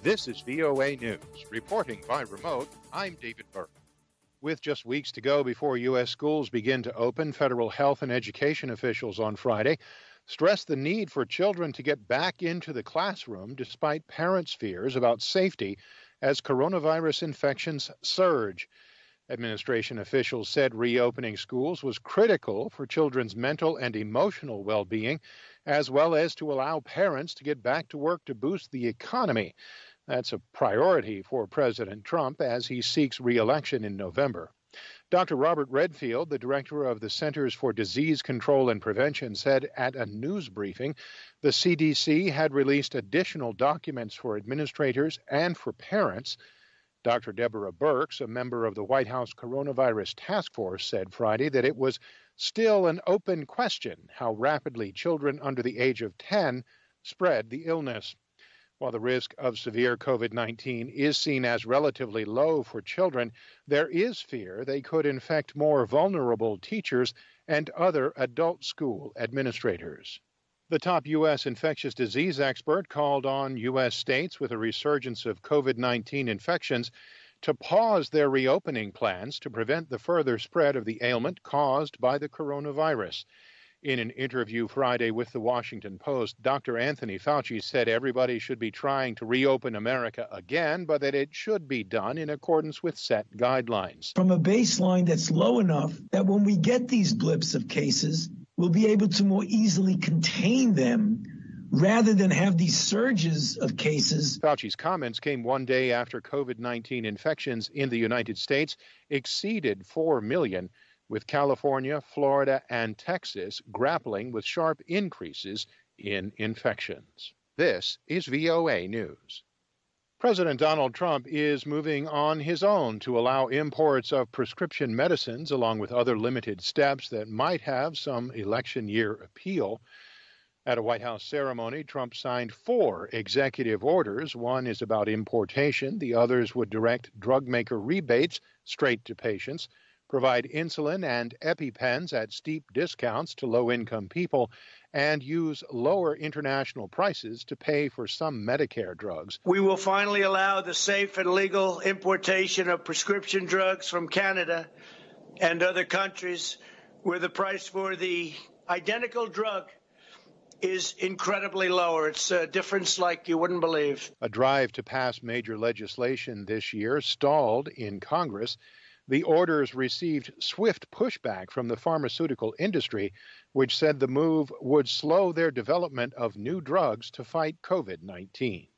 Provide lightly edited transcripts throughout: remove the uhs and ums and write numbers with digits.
This is VOA News. Reporting by remote, I'm David Byrd. With just weeks to go before U.S. schools begin to open, federal health and education officials on Friday stressed the need for children to get back into the classroom despite parents' fears about safety as coronavirus infections surge. Administration officials said reopening schools was critical for children's mental and emotional well-being, as well as to allow parents to get back to work to boost the economy. That's a priority for President Trump as he seeks re-election in November. Dr. Robert Redfield, the director of the Centers for Disease Control and Prevention, said at a news briefing the CDC had released additional documents for administrators and for parents. Dr. Deborah Birx, a member of the White House Coronavirus Task Force, said Friday that it was still an open question how rapidly children under the age of 10 spread the illness. While the risk of severe COVID-19 is seen as relatively low for children, there is fear they could infect more vulnerable teachers and other adult school administrators. The top U.S. infectious disease expert called on U.S. states with a resurgence of COVID-19 infections to pause their reopening plans to prevent the further spread of the ailment caused by the coronavirus. In an interview Friday with the Washington Post, Dr. Anthony Fauci said everybody should be trying to reopen America again, but that it should be done in accordance with set guidelines. From a baseline that's low enough that when we get these blips of cases, we'll be able to more easily contain them rather than have these surges of cases. Fauci's comments came one day after COVID-19 infections in the United States exceeded 4 million, with California, Florida, and Texas grappling with sharp increases in infections. This is VOA News. President Donald Trump is moving on his own to allow imports of prescription medicines, along with other limited steps that might have some election year appeal. At a White House ceremony, Trump signed 4 executive orders. One is about importation. The others would direct drug maker rebates straight to patients, provide insulin and EpiPens at steep discounts to low-income people, and use lower international prices to pay for some Medicare drugs. We will finally allow the safe and legal importation of prescription drugs from Canada and other countries where the price for the identical drug is incredibly lower. It's a difference like you wouldn't believe. A drive to pass major legislation this year stalled in Congress. The orders received swift pushback from the pharmaceutical industry, which said the move would slow their development of new drugs to fight COVID-19.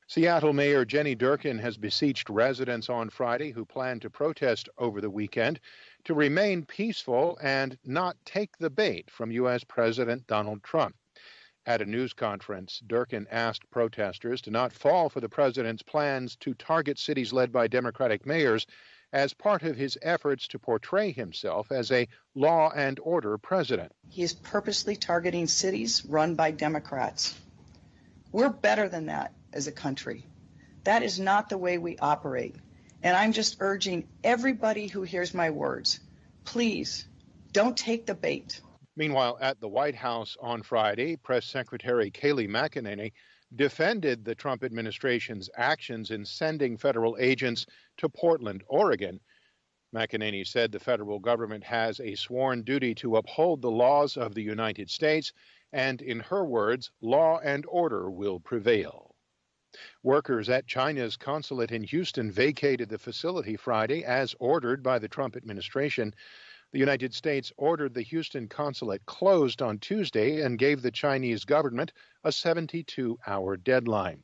Seattle Mayor Jenny Durkan has beseeched residents on Friday who plan to protest over the weekend to remain peaceful and not take the bait from U.S. President Donald Trump. At a news conference, Durkan asked protesters to not fall for the president's plans to target cities led by Democratic mayors as part of his efforts to portray himself as a law and order president. He is purposely targeting cities run by Democrats. We're better than that as a country. That is not the way we operate. And I'm just urging everybody who hears my words, please don't take the bait. Meanwhile, at the White House on Friday, Press Secretary Kayleigh McEnany defended the Trump administration's actions in sending federal agents to Portland, Oregon. McEnany said the federal government has a sworn duty to uphold the laws of the United States, and in her words, law and order will prevail. Workers at China's consulate in Houston vacated the facility Friday as ordered by the Trump administration. The United States ordered the Houston consulate closed on Tuesday and gave the Chinese government a 72-hour deadline.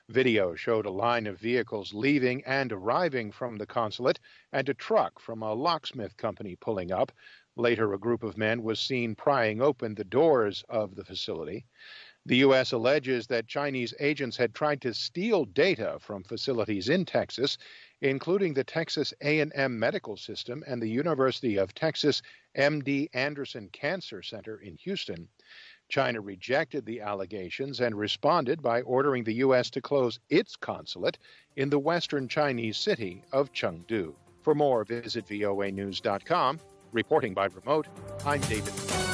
Video showed a line of vehicles leaving and arriving from the consulate and a truck from a locksmith company pulling up. Later, a group of men was seen prying open the doors of the facility. The U.S. alleges that Chinese agents had tried to steal data from facilities in Texas, including the Texas A&M Medical System and the University of Texas MD Anderson Cancer Center in Houston. China rejected the allegations and responded by ordering the U.S. to close its consulate in the western Chinese city of Chengdu. For more, visit voanews.com. Reporting by remote, I'm David Byrd.